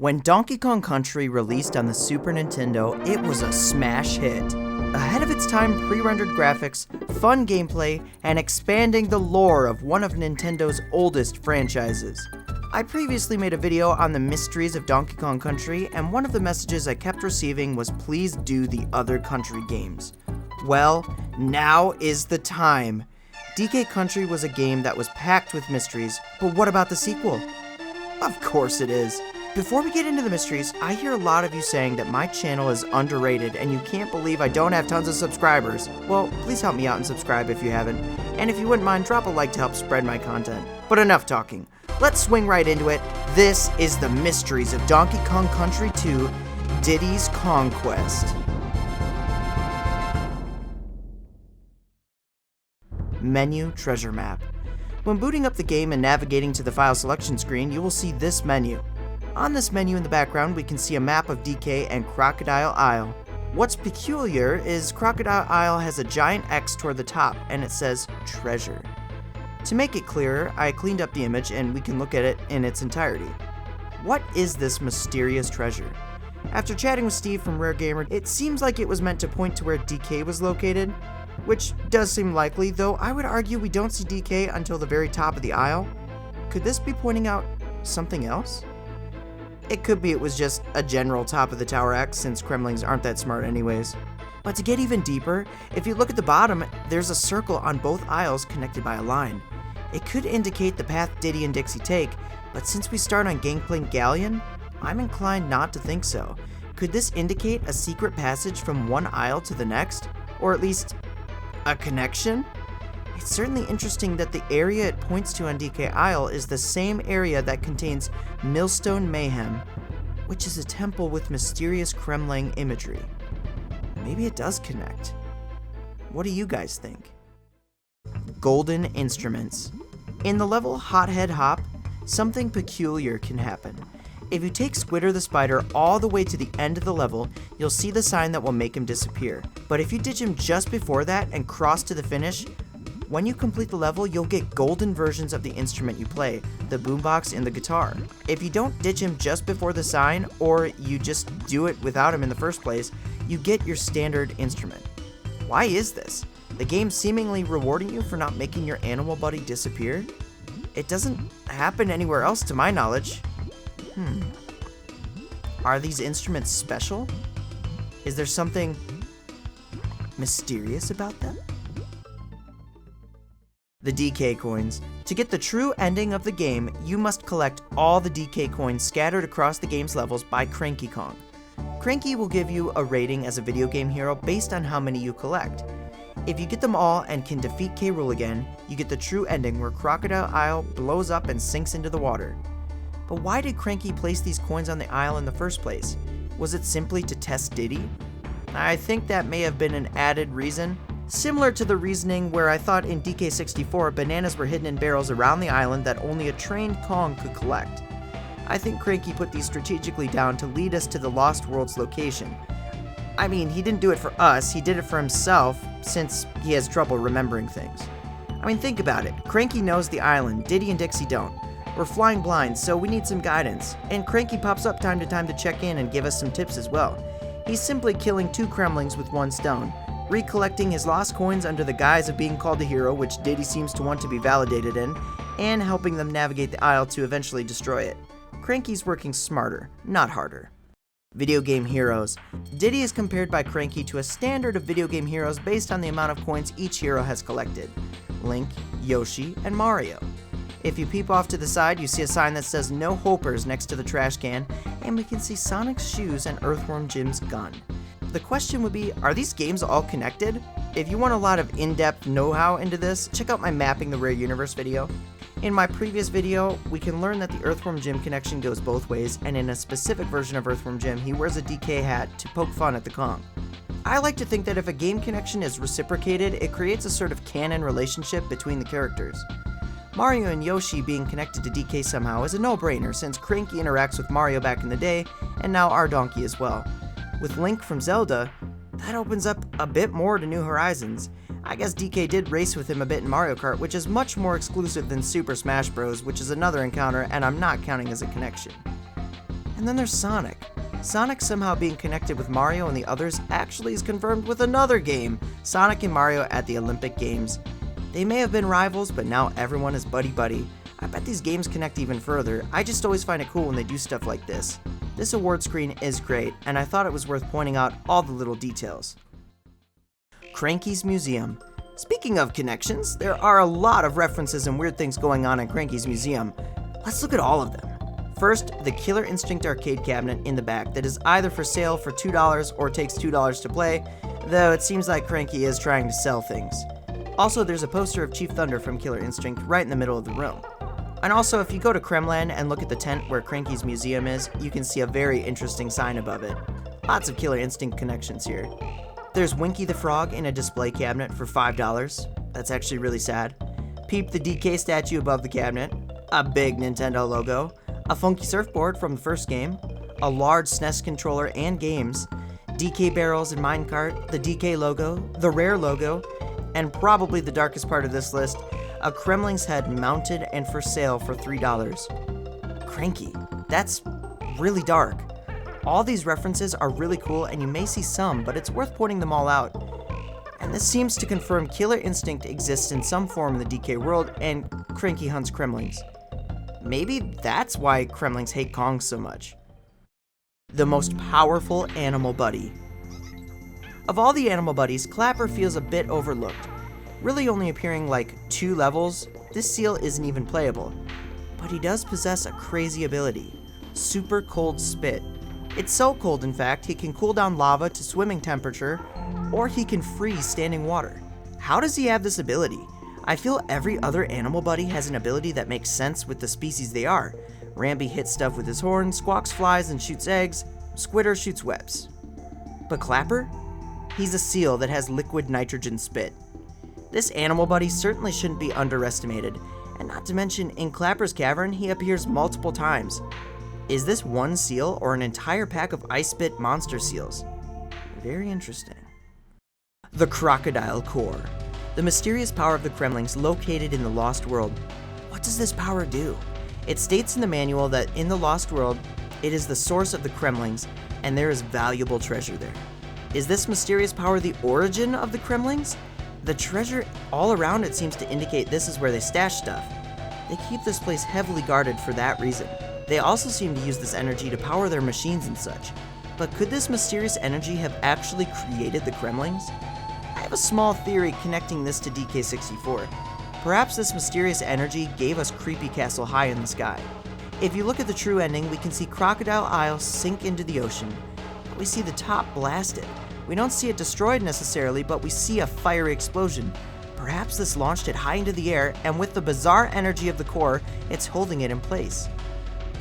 When Donkey Kong Country released on the Super Nintendo, it was a smash hit. Ahead of its time, pre-rendered graphics, fun gameplay, and expanding the lore of one of Nintendo's oldest franchises. I previously made a video on the mysteries of Donkey Kong Country, and one of the messages I kept receiving was please do the other Country games. Well, now is the time. DK Country was a game that was packed with mysteries, but what about the sequel? Of course it is. Before we get into the mysteries, I hear a lot of you saying that my channel is underrated and you can't believe I don't have tons of subscribers. Well, please help me out and subscribe if you haven't. And if you wouldn't mind, drop a like to help spread my content. But enough talking. Let's swing right into it. This is the mysteries of Donkey Kong Country 2, Diddy's Conquest. Menu Treasure Map. When booting up the game and navigating to the file selection screen, you will see this menu. On this menu in the background, we can see a map of DK and Crocodile Isle. What's peculiar is Crocodile Isle has a giant X toward the top, and it says Treasure. To make it clearer, I cleaned up the image and we can look at it in its entirety. What is this mysterious treasure? After chatting with Steve from Rare Gamer, it seems like it was meant to point to where DK was located, which does seem likely, though I would argue we don't see DK until the very top of the isle. Could this be pointing out something else? It could be it was just a general top of the tower X, since Kremlings aren't that smart anyways. But to get even deeper, if you look at the bottom, there's a circle on both aisles connected by a line. It could indicate the path Diddy and Dixie take, but since we start on Gangplank Galleon, I'm inclined not to think so. Could this indicate a secret passage from one aisle to the next? Or at least, a connection? It's certainly interesting that the area it points to on DK Isle is the same area that contains Millstone Mayhem, which is a temple with mysterious Kremling imagery. Maybe it does connect. What do you guys think? Golden Instruments. In the level Hothead Hop, something peculiar can happen. If you take Squitter the Spider all the way to the end of the level, you'll see the sign that will make him disappear. But if you ditch him just before that and cross to the finish, when you complete the level, you'll get golden versions of the instrument you play, the boombox and the guitar. If you don't ditch him just before the sign, or you just do it without him in the first place, you get your standard instrument. Why is this? The game seemingly rewarding you for not making your animal buddy disappear? It doesn't happen anywhere else to my knowledge. Are these instruments special? Is there something mysterious about them? The DK coins. To get the true ending of the game, you must collect all the DK coins scattered across the game's levels by Cranky Kong. Cranky will give you a rating as a video game hero based on how many you collect. If you get them all and can defeat K. Rool again, you get the true ending where Crocodile Isle blows up and sinks into the water. But why did Cranky place these coins on the isle in the first place? Was it simply to test Diddy? I think that may have been an added reason. Similar to the reasoning where I thought in DK64 bananas were hidden in barrels around the island that only a trained Kong could collect. I think Cranky put these strategically down to lead us to the Lost World's location. I mean, he didn't do it for us, he did it for himself, since he has trouble remembering things. I mean, think about it. Cranky knows the island, Diddy and Dixie don't. We're flying blind, so we need some guidance, and Cranky pops up time to time to check in and give us some tips as well. He's simply killing two Kremlings with one stone, recollecting his lost coins under the guise of being called a hero, which Diddy seems to want to be validated in, and helping them navigate the isle to eventually destroy it. Cranky's working smarter, not harder. Video game heroes. Diddy is compared by Cranky to a standard of video game heroes based on the amount of coins each hero has collected. Link, Yoshi, and Mario. If you peep off to the side, you see a sign that says no hopers next to the trash can, and we can see Sonic's shoes and Earthworm Jim's gun. The question would be, are these games all connected? If you want a lot of in-depth know-how into this, check out my Mapping the Rare Universe video. In my previous video, we can learn that the Earthworm Jim connection goes both ways, and in a specific version of Earthworm Jim, he wears a DK hat to poke fun at the Kong. I like to think that if a game connection is reciprocated, it creates a sort of canon relationship between the characters. Mario and Yoshi being connected to DK somehow is a no-brainer, since Cranky interacts with Mario back in the day, and now our Donkey as well. With Link from Zelda, that opens up a bit more to New Horizons. I guess DK did race with him a bit in Mario Kart, which is much more exclusive than Super Smash Bros., which is another encounter, and I'm not counting as a connection. And then there's Sonic. Sonic somehow being connected with Mario and the others actually is confirmed with another game, Sonic and Mario at the Olympic Games. They may have been rivals, but now everyone is buddy-buddy. I bet these games connect even further. I just always find it cool when they do stuff like this. This award screen is great, and I thought it was worth pointing out all the little details. Cranky's Museum. Speaking of connections, there are a lot of references and weird things going on in Cranky's Museum. Let's look at all of them. First, the Killer Instinct arcade cabinet in the back that is either for sale for $2 or takes $2 to play, though it seems like Cranky is trying to sell things. Also, there's a poster of Chief Thunder from Killer Instinct right in the middle of the room. And also, if you go to Kremland and look at the tent where Cranky's museum is, you can see a very interesting sign above it. Lots of Killer Instinct connections here. There's Winky the Frog in a display cabinet for $5. That's actually really sad. Peep the DK statue above the cabinet. A big Nintendo logo. A funky surfboard from the first game. A large SNES controller and games. DK barrels and minecart. The DK logo. The Rare logo. And probably the darkest part of this list, a Kremling's head mounted and for sale for $3. Cranky. That's really dark. All these references are really cool and you may see some, but it's worth pointing them all out. And this seems to confirm Killer Instinct exists in some form in the DK world and Cranky hunts Kremlings. Maybe that's why Kremlings hate Kong so much. The most powerful animal buddy. Of all the animal buddies, Clapper feels a bit overlooked. Really only appearing like 2 levels, this seal isn't even playable. But he does possess a crazy ability, Super Cold Spit. It's so cold in fact, he can cool down lava to swimming temperature, or he can freeze standing water. How does he have this ability? I feel every other animal buddy has an ability that makes sense with the species they are. Rambi hits stuff with his horn, Squawks flies and shoots eggs, Squitter shoots webs. But Clapper? He's a seal that has liquid nitrogen spit. This animal buddy certainly shouldn't be underestimated, and not to mention, in Clapper's Cavern, he appears multiple times. Is this one seal or an entire pack of ice spit monster seals? Very interesting. The Krocodile Kore. The mysterious power of the Kremlings located in the Lost World. What does this power do? It states in the manual that in the Lost World, it is the source of the Kremlings, and there is valuable treasure there. Is this mysterious power the origin of the Kremlings? The treasure all around it seems to indicate this is where they stash stuff. They keep this place heavily guarded for that reason. They also seem to use this energy to power their machines and such. But could this mysterious energy have actually created the Kremlings? I have a small theory connecting this to DK64. Perhaps this mysterious energy gave us Creepy Castle High in the sky. If you look at the true ending, we can see Crocodile Isle sink into the ocean. But we see the top blasted. We don't see it destroyed necessarily, but we see a fiery explosion. Perhaps this launched it high into the air, and with the bizarre energy of the core, it's holding it in place.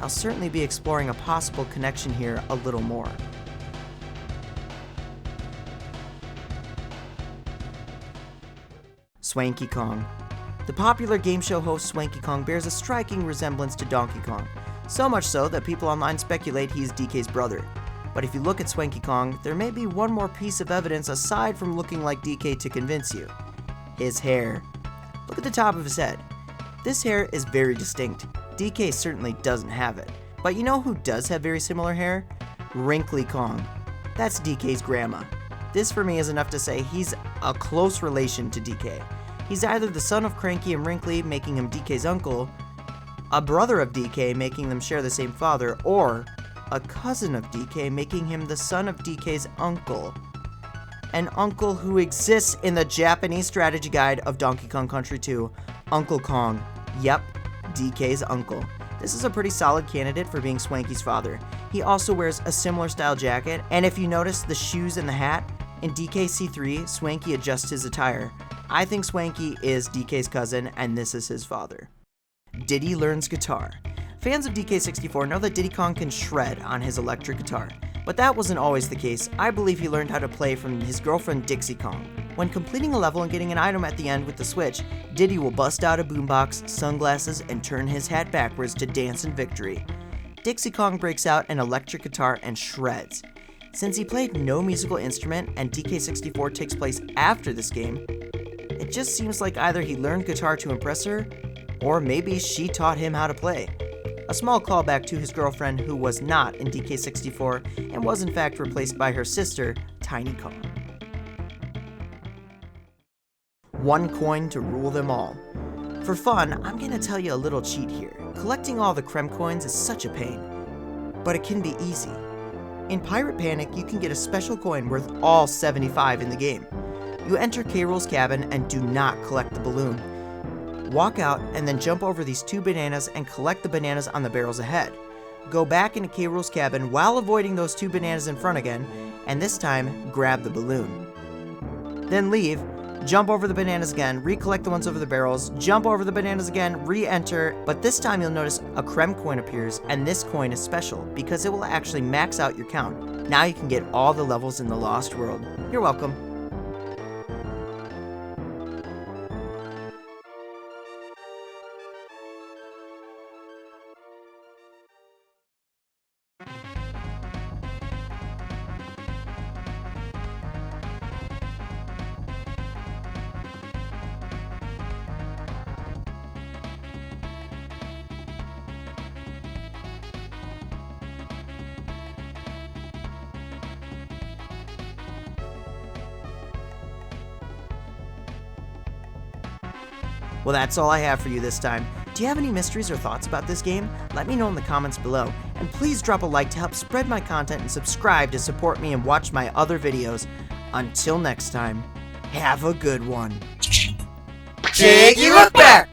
I'll certainly be exploring a possible connection here a little more. Swanky Kong. The popular game show host Swanky Kong bears a striking resemblance to Donkey Kong, so much so that people online speculate he's DK's brother. But if you look at Swanky Kong, there may be one more piece of evidence aside from looking like DK to convince you. His hair. Look at the top of his head. This hair is very distinct. DK certainly doesn't have it. But you know who does have very similar hair? Wrinkly Kong. That's DK's grandma. This for me is enough to say he's a close relation to DK. He's either the son of Cranky and Wrinkly, making him DK's uncle, a brother of DK, making them share the same father, or a cousin of DK, making him the son of DK's uncle. An uncle who exists in the Japanese strategy guide of Donkey Kong Country 2, Uncle Kong. Yep, DK's uncle. This is a pretty solid candidate for being Swanky's father. He also wears a similar style jacket, and if you notice the shoes and the hat, in DKC3, Swanky adjusts his attire. I think Swanky is DK's cousin, and this is his father. Diddy learns guitar. Fans of DK64 know that Diddy Kong can shred on his electric guitar, but that wasn't always the case. I believe he learned how to play from his girlfriend Dixie Kong. When completing a level and getting an item at the end with the switch, Diddy will bust out a boombox, sunglasses, and turn his hat backwards to dance in victory. Dixie Kong breaks out an electric guitar and shreds. Since he played no musical instrument and DK64 takes place after this game, it just seems like either he learned guitar to impress her, or maybe she taught him how to play. a small callback to his girlfriend who was not in DK64 and was in fact replaced by her sister, Tiny Kong. 1 coin to rule them all. For fun, I'm gonna tell you a little cheat here. Collecting all the Kremkoins is such a pain, but it can be easy. In Pirate Panic, you can get a special coin worth all 75 in the game. You enter K-Rool's cabin and do not collect the balloon. Walk out and then jump over these 2 bananas and collect the bananas on the barrels ahead. Go back into K-Rool's cabin while avoiding those 2 bananas in front again, and this time, grab the balloon. Then leave, jump over the bananas again, recollect the ones over the barrels, jump over the bananas again, re-enter, but this time you'll notice a Kremkoin appears, and this coin is special because it will actually max out your count. Now you can get all the levels in the Lost World. You're welcome. Well, that's all I have for you this time. Do you have any mysteries or thoughts about this game? Let me know in the comments below. And please drop a like to help spread my content and subscribe to support me and watch my other videos. Until next time, have a good one. Jiggylookback!